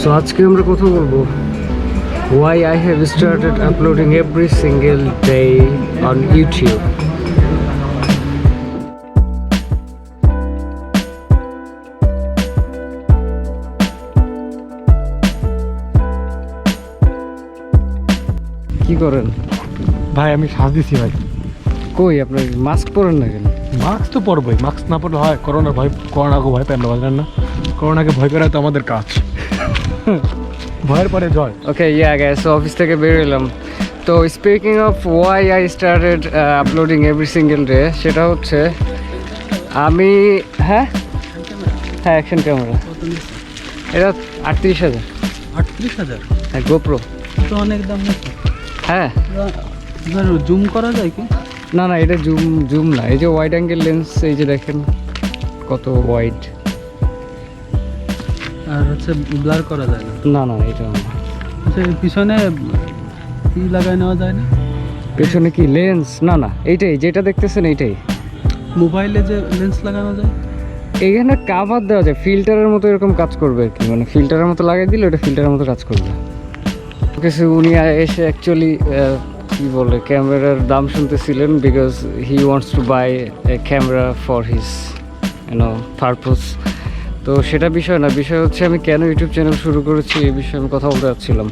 So আজকে আমরা কথা বলবো why I have started uploading every single day on YouTube. কি করেন ভাই? আমি শ্বাস দিছি ভাই। কই আপনার মাস্ক পরেন না কেন? মাস্ক তো পরবই, মাস্ক না পরলে হয়? করোনাকে ভয় পেন বাজলেন না? করোনাকে ভয় করা তো আমাদের কাজ। ভয়ের পরে জয়। ওকে গাইস, সো অফিস থেকে বের হলাম। তো speaking of why I started uploading every single day, সেটা হচ্ছে আমি হ্যাঁ অ্যাকশন ক্যামেরা, এটা 38,000। 38,000 হ্যাঁ, গোপ্রো তো অনেক দাম নাকি? হ্যাঁ। জুম করা যায় কি? না এটা জুম না, এই যে ওয়াইড অ্যাঙ্গেল লেন্স, এই যে দেখেন কত ওয়াইড। আর হচ্ছে ব্লার করা যায় না? না এটা না। আচ্ছা, পিছনে কি লাগাই নেওয়া যায় না? পেছনে কি লেন্স? না এইটাই যেটা দেখতেছেন এইটাই। মোবাইলে যে লেন্স লাগানো যায়, এইখানে কাভার দেওয়া যায়, ফিল্টারের মতো এরকম কাজ করবে আর কি, মানে ফিল্টারের মতো লাগিয়ে দিলে ওটা ফিল্টারের মতো কাজ করবে। কিছু উনি এসে অ্যাকচুয়ালি কি বলে ক্যামেরার দাম শুনতেছিলেন, because he wants to buy a camera for his purpose. তো সেটা বিষয় না, বিষয় হচ্ছে আমি কেন ইউটিউব চ্যানেল শুরু করেছি এই বিষয়ে আমি কথা বলতে চাচ্ছিলাম।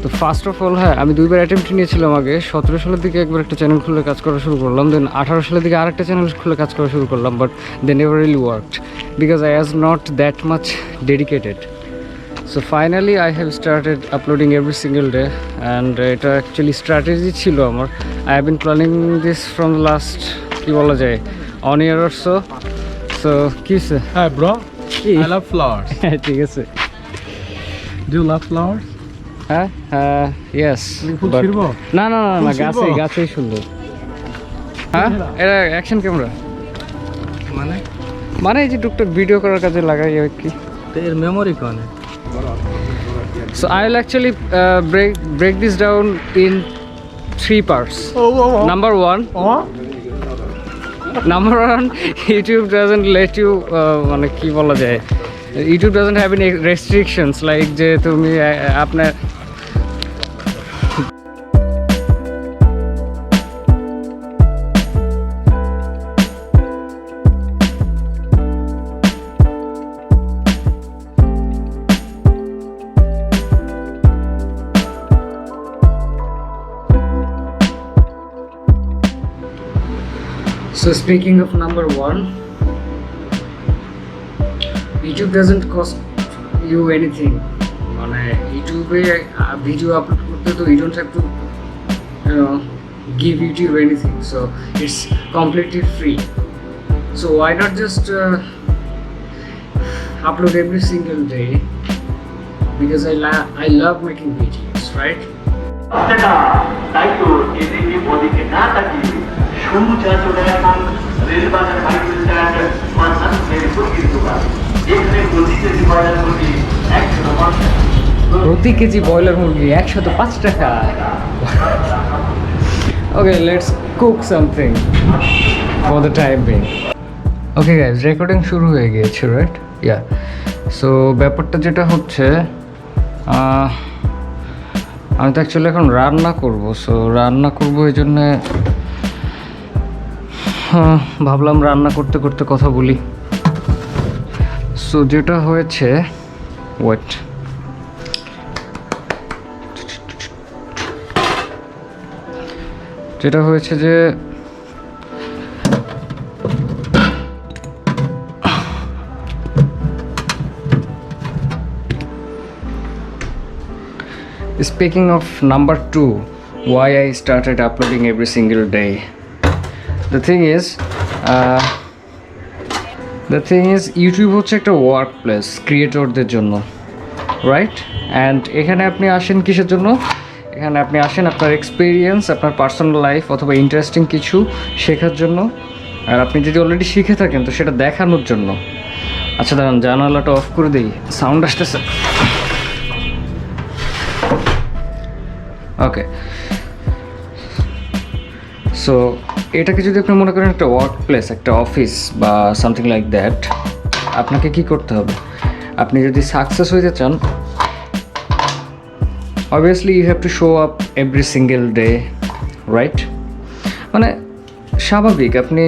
তো ফার্স্ট অফ অল, হ্যাঁ, আমি 2বার অ্যাটেম্প্ট নিয়েছিলাম আগে। 17 সালের দিকে একবার একটা চ্যানেল খুলে কাজ করা শুরু করলাম, দেন 18 সালের দিকে আরেকটা চ্যানেল খুলে কাজ করা শুরু করলাম, but they never really worked because I was not that much dedicated. So finally I have started uploading every single day, and এটা অ্যাকচুয়ালি স্ট্র্যাটেজি ছিল আমার। I have been planning this from last, কি বলা যায়, 1 year or so. So কি হ্যাঁ bro, কি? I love flowers. হ্যাঁ, ঠিক আছে। Do you love flowers? হ্যাঁ ইয়েস। ফুল ছিড়বো? না ফুল ছিড়বো? গাছেই সুন্দর। হ্যাঁ, এটা অ্যাকশন ক্যামেরা, মানে এই যে টুকটাক ভিডিও করার কাজে লাগাই আর কি। তো এর মেমোরি কোনে? So I'll actually break this down in 3 parts. Number one, YouTube doesn't let you মানে কি বলা যায়, YouTube doesn't have any restrictions like যে তুমি আপনার So speaking of number one, YouTube doesn't cost you anything. মানে ইউটিউবে ভিডিও আপলোড করতে তো you don't have to give YouTube anything, so it's completely free. So why not just upload every single day, because I love making videos, right? তাই তো এদিকে ওদিকে না তাকিয়ে সোজা চলে আসুন রেলবাজার বাইকুল স্ট্যান্ড মানসান মেডিকেল দোকান। এখানে প্রতি কেজি ব্রয়লার মুরগি 105 টাকা। Okay, let's cook something for the time being. Okay guys, recording শুরু হয়ে গিয়েছে, রাইট? Yeah. So ব্যাপারটা যেটা হচ্ছে, আমি তো অ্যাকচুয়ালি এখন রান্না করব। সো রান্না করব, এই জন্যে ভাবলাম রান্না করতে করতে কথা বলি। সো যেটা হয়েছে, ওয়েট, যেটা হয়েছে যে speaking of number 2, why I started uploading every single day. The thing is YouTube হচ্ছে একটা ওয়ার্ক প্লেস ক্রিয়েটরদের জন্য, রাইট? অ্যান্ড এখানে আপনি আসেন কিসের জন্য? এখানে আপনি আসেন আপনার এক্সপিরিয়েন্স, আপনার পার্সোনাল লাইফ অথবা ইন্টারেস্টিং কিছু শেখার জন্য। আর আপনি যদি অলরেডি শিখে থাকেন তো সেটা দেখানোর জন্য। আচ্ছা দাঁড়ান, জানালাটা অফ করে দিই, সাউন্ড আসতেছে। ওকে, সো এটাকে যদি আপনি মনে করেন একটা ওয়ার্ক প্লেস, একটা অফিস বা সামথিং লাইক দ্যাট, আপনাকে কি করতে হবে? আপনি যদি সাকসেস হইতে চান obviously you have to show up every single day, right? মানে স্বাভাবিক, আপনি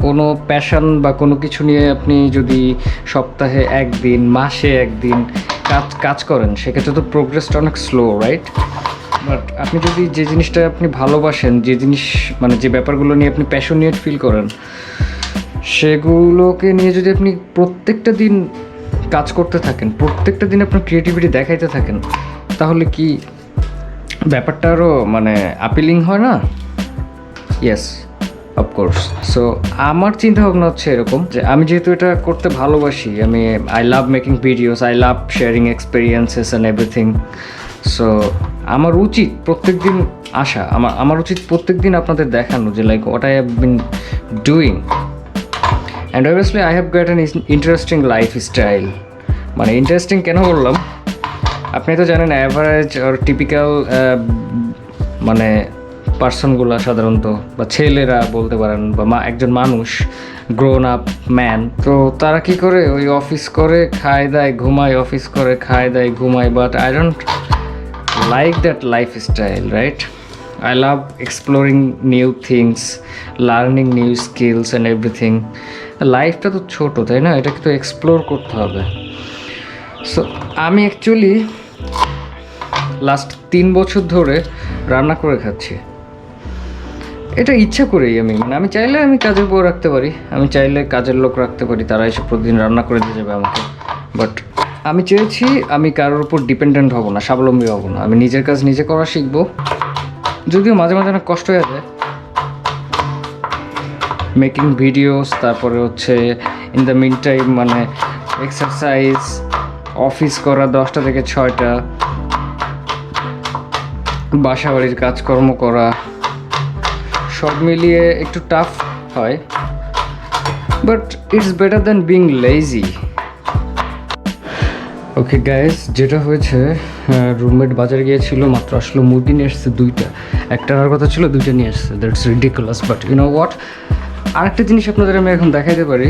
কোনো প্যাশন বা কোনো কিছু নিয়ে আপনি যদি সপ্তাহে একদিন, মাসে একদিন কাজ করেন, সেক্ষেত্রে তো প্রোগ্রেসটা অনেক স্লো, রাইট? বাট আপনি যদি যে জিনিসটা আপনি ভালোবাসেন, যে জিনিস মানে যে ব্যাপারগুলো নিয়ে আপনি প্যাশনেট ফিল করেন, সেগুলোকে নিয়ে যদি আপনি প্রত্যেকটা দিন কাজ করতে থাকেন, প্রত্যেকটা দিন আপনার ক্রিয়েটিভিটি দেখাইতে থাকেন, তাহলে কি ব্যাপারটা আরও মানে আপিলিং হয় না? Yes, of course. সো আমার চিন্তা ভাবনা হচ্ছে এরকম যে আমি যেহেতু এটা করতে ভালোবাসি, আমি I love making videos, I love sharing experiences and everything. So আমার উচিত প্রত্যেক দিন আসা, আমার উচিত প্রত্যেক দিন আপনাদের দেখানো যে like what I have been doing. And obviously I have got an interesting lifestyle. মানে ইন্টারেস্টিং কেন বললাম, আপনি তো জানেন অ্যাভারেজ আর টিপিক্যাল মানে পার্সনগুলো সাধারণত, বা ছেলেরা বলতে পারেন, বা একজন মানুষ, গ্রোন আপ ম্যান, তো তারা কি করে, ওই অফিস করে খায় দায় ঘুমায়, অফিস করে খায় দায় ঘুমায়। But I don't like that lifestyle, right? I love exploring new things, learning new skills and everything. লাইফটা তো ছোট, তাই না? এটাকে তো এক্সপ্লোর করতে হবে। সো আমি অ্যাকচুয়ালি লাস্ট 3 বছর ধরে রান্না করে খাচ্ছি। এটা ইচ্ছা করেই আমি চাইলে আমি কাজের বউ রাখতে পারি, আমি চাইলে কাজের লোক রাখতে পারি, তারা এসে প্রতিদিন রান্না করে দিয়ে যাবে আমাকে। বাট আমি চেয়েছি আমি কারোর উপর ডিপেন্ডেন্ট হব না, স্বাবলম্বী হব না, আমি নিজের কাজ নিজে করা শিখবো। যদিও মাঝে মাঝে অনেক কষ্ট হয়ে যায় মেকিং ভিডিওস, তারপরে হচ্ছে ইন দ্য মিন টাইম মানে এক্সারসাইজ, অফিস করা 10টা থেকে 6টা, বাসা বাড়ির কাজকর্ম করা, সব মিলিয়ে একটু টাফ হয়। But it's better than being lazy. Okay guys, যেটা হয়েছে, রুমমেট বাজারে গিয়েছিল, মাত্র আসলো, মুরগি নিয়ে এসছে 2টা, একটা আনার কথা ছিল 2টা নিয়ে এসছে। That's ridiculous. But you know what, আরেকটা জিনিস আপনাদের আমি এখন দেখাইতে পারি,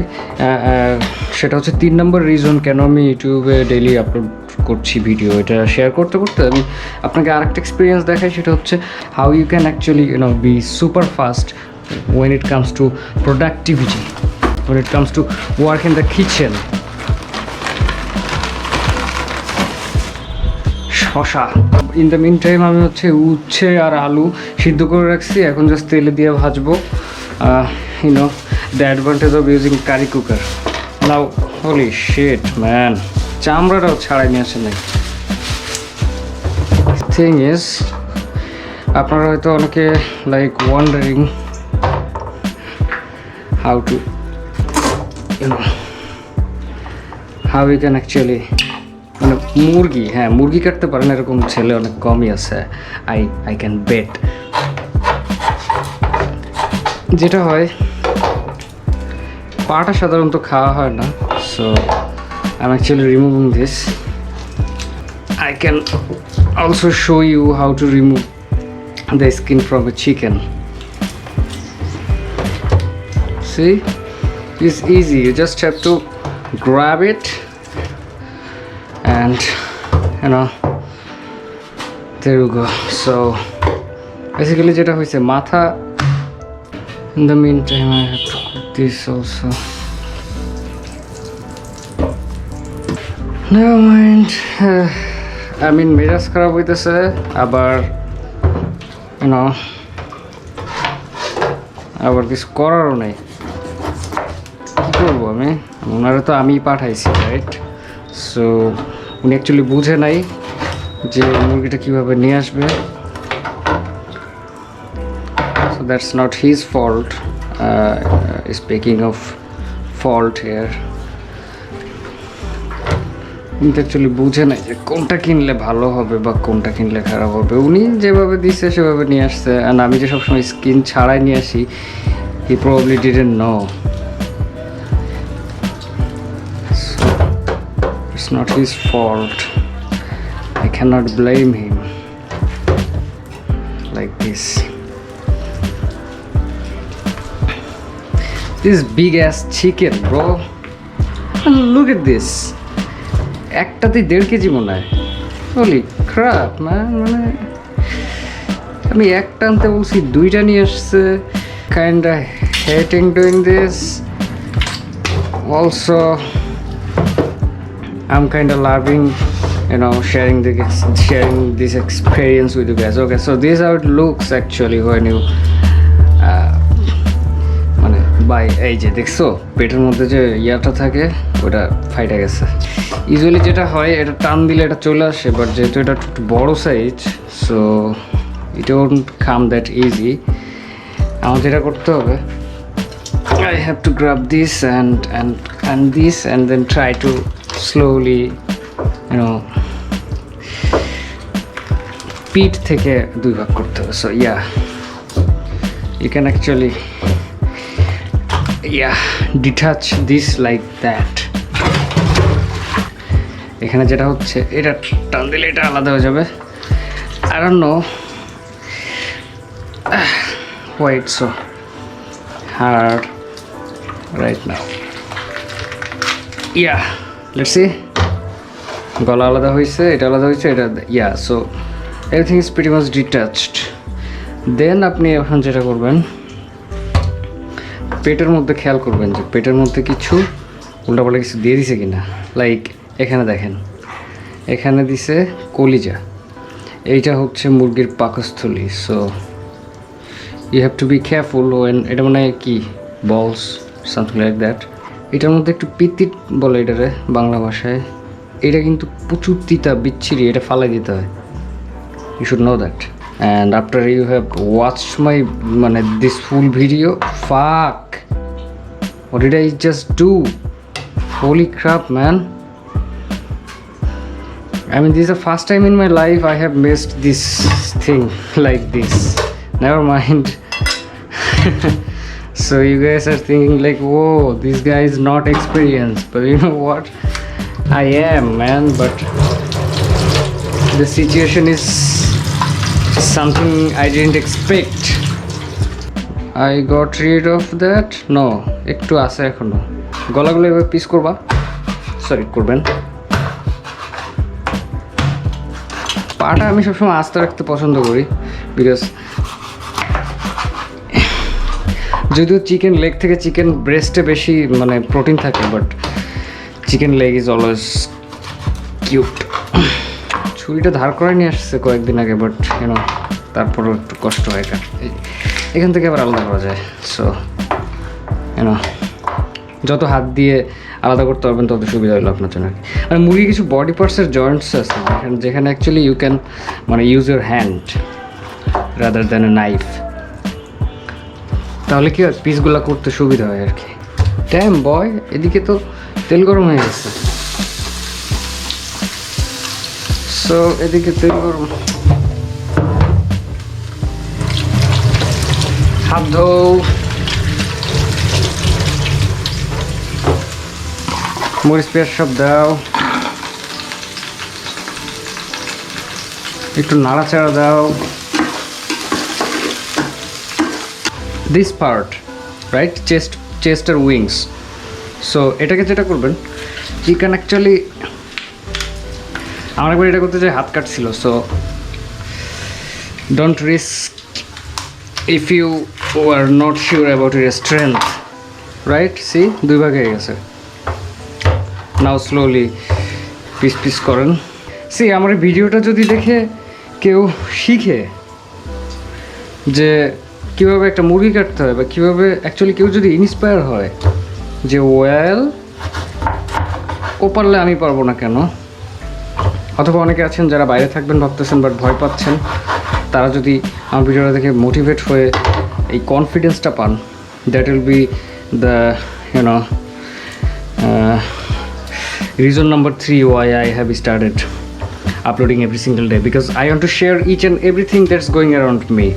সেটা হচ্ছে 3 নম্বর রিজন কেন আমি ইউটিউবে ডেইলি আপলোড করছি ভিডিও। এটা শেয়ার করতে করতে আমি আপনাকে আরেকটা এক্সপিরিয়েন্স দেখাই, সেটা হচ্ছে how you can actually be super fast when it comes to productivity, when it comes to work in the kitchen. শশা, ইন দ্য মিন টাইম আমি হচ্ছে উচ্ছে আর আলু সিদ্ধ করে রাখছি, এখন জাস্ট তেলে দিয়ে ভাজবো। The advantage of using curry cooker. Now holy shit man, চামড়াটাও ছাড়াই নিয়ে আসে নাই। থিং ইজ, আপনারা হয়তো অনেকে like wondering how to how you can actually মানে মুরগি কাটতে পারেন এরকম ছেলে অনেক কমই আছে, আই ক্যান বেট। যেটা হয়, পাটা সাধারণত খাওয়া হয় না, so I am actually removing this. I can also show you how to remove the skin from a chicken. See, it's easy. You just have to grab it and there you go. So basically যেটা হয়েছে, মাথা, in the meantime I have to cook this also. Never mind. মেজাজ খারাপ হইতেছে আবার, আবার কিছু করারও নেই। কী করবো আমি, ওনারা তো আমিই পাঠাইছি, রাইট? সো উনি অ্যাকচুয়ালি বুঝে নাই যে মুরগিটা কীভাবে নিয়ে আসবে। So that's not his fault, speaking of fault here. উনি তো অ্যাকচুয়ালি বুঝে নাই যে কোনটা কিনলে ভালো হবে বা কোনটা কিনলে খারাপ হবে। উনি যেভাবে দিচ্ছে সেভাবে নিয়ে আসছে, আর আমি যে সবসময় স্কিন ছাড়াই নিয়ে আসি, he probably didn't know. So it's not his fault. I cannot blame him like this. This big ass chicken, bro. And look at this. একটাতে 1.5 কেজি মনে হয়। হোলি ক্র্যাপ ম্যান, মানে আমি একটা আনতে বলছি দুইটা নিয়ে আসছে। Kinda hating doing this, also I'm kind of loving, sharing this experience with you guys. Okay, so this is how it looks actually when you মানে বাই, এই যে দেখছো পেটের মধ্যে যে ইয়াটা থাকে ওটা ফাইটা গেছে। ইউজুয়ালি যেটা হয় এটা টান দিলে এটা চলে আসে, বাট যেহেতু এটা একটু বড় size, so it won't come that easy. আমার যেটা করতে হবে, I have to grab this and this and then try to slowly, পিঠ থেকে দুই ভাগ করতে হবে। So yeah, you can actually detach this like that. এখানে যেটা হচ্ছে এটা টান দিলে এটা আলাদা হয়ে যাবে। I don't know why it's so hard right now. Yeah, let's see. গলা আলাদা হয়েছে, এটা আলাদা হয়েছে, এটা so everything is pretty much detached. Then আপনি এখন যেটা করবেন, পেটের মধ্যে খেয়াল করবেন যে পেটের মধ্যে কিছু উল্টাপাল্টা কিছু দিয়ে দিছে কিনা। লাইক এখানে দেখেন, এখানে দিছে কলিজা, এইটা হচ্ছে মুরগির পাকস্থলী। So you have to be careful when, এটা মানে কি বলস সামথিং লাইক দ্যাট। এটার মধ্যে একটু পিত্তি বলে এটারে বাংলা ভাষায়। এটা কিন্তু প্রচুর তিতা বিচ্ছিরি, এটা ফালাই দিতে হয়। You should know that. And after you have watched my this full video, fuck what did I just do? Holy crap, man. I mean, this is the first time in my life I have missed this thing like this. Never mind. So you guys are thinking like, whoa, this guy is not experienced, but you know what, I am, man. But the situation is something I didn't expect. I got rid of that. No, একটু আছে এখনো। গলাগুলো এবার piece করবা, sorry করবেন। পাটা আমি সবসময় আস্তে রাখতে পছন্দ করি, বিকজ যদিও চিকেন লেগ থেকে চিকেন ব্রেস্টে বেশি প্রোটিন থাকে, but chicken leg is always cute. ছুরিটা ধার করে নিয়ে আসছে কয়েকদিন আগে, বাট তারপরও একটু কষ্ট হয় এখান থেকে আবার আলাদা করা যায়। সো যত হাত দিয়ে আলাদা করতে পারবেন তত সুবিধা হলো আপনার জন্য। মুরগি কিছু বডি পার্টসের জয়েন্টস আছে যেখানে actually you can use your hand rather than a knife. তাহলে কি হয়, পিসগুলো করতে সুবিধা হয় আর কি। ড্যাম বয়, এদিকে তো তেল গরম হয়ে গেছে। সো এদিকে তেল গরম, হাত ধোও। মরিচ পেঁয়াজ সব দাও, একটু নাড়াচাড়া দাও। দিস পার্ট রাইট, চেস্ট আর উইংস। সো এটাকে যেটা করবেন, চিকেন অ্যাকচুয়ালি আমার একবার এটা করতে যাই হাত কাটছিল। So don't risk if you are not sure about your strength, right? See দুই ভাগ হয়ে গেছে। নাও স্লোলি পিস করেন। সি আমার ভিডিওটা যদি দেখে কেউ শিখে যে কীভাবে একটা মুরগি কাটতে হয়, বা কীভাবে অ্যাকচুয়ালি কেউ যদি ইন্সপায়ার হয় যে ওয়েল ও পারলে আমি পারবো না কেন, অথবা অনেকে আছেন যারা বাইরে থাকবেন ভাবতেছেন বাট ভয় পাচ্ছেন, তারা যদি আমার ভিডিওটা দেখে মোটিভেট হয়ে এই কনফিডেন্সটা পান, that will be the reason number 3 why I have started uploading every single day, because I want to share each and everything that's going around me,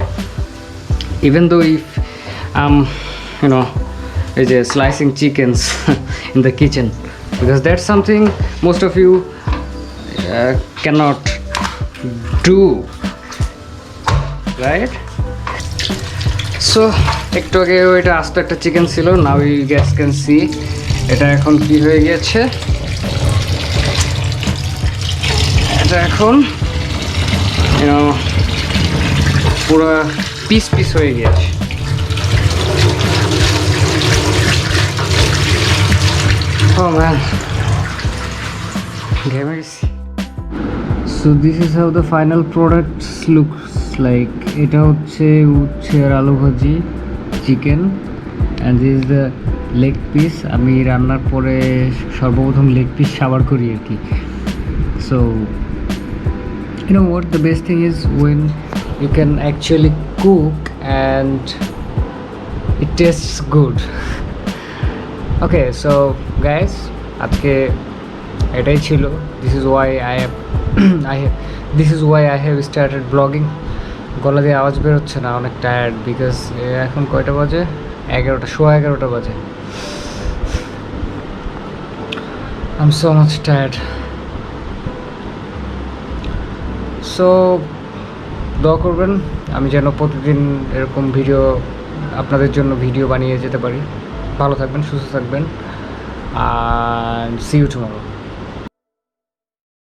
even though if I'm slicing chickens in the kitchen, because that's something most of you cannot do, right? So একটু আগে এটা আস্ত একটা chicken ছিল, now you guys can see এটা এখন কি হয়ে গেছে। এটা এটা এখন পুরো পিস পিস হয়ে গিয়েছে। Oh man, ঘেমে গেছি। So this is how the final product looks like. এটা হচ্ছে উচ্ছে আর আলু ভাজি, chicken, and this is the leg piece. আমি রান্নার পরে সর্বপ্রথম লেগ পিস সাবার করি আর কি। So you know what the best thing is when you can actually cook and it tastes good. Okay, so guys, আজকে এটাই ছিল। This is why I have started vlogging. গলা দিয়ে আওয়াজ বের হচ্ছে না, অনেক টায়ার্ড বিকজ এখন কয়টা বাজে? 11:15 বাজে। I'm so much tired. So দোয়া করবেন আমি যেন প্রতিদিন এরকম ভিডিও আপনাদের জন্য ভিডিও বানিয়ে যেতে পারি। ভালো থাকবেন, সুস্থ থাকবেন, and see you tomorrow.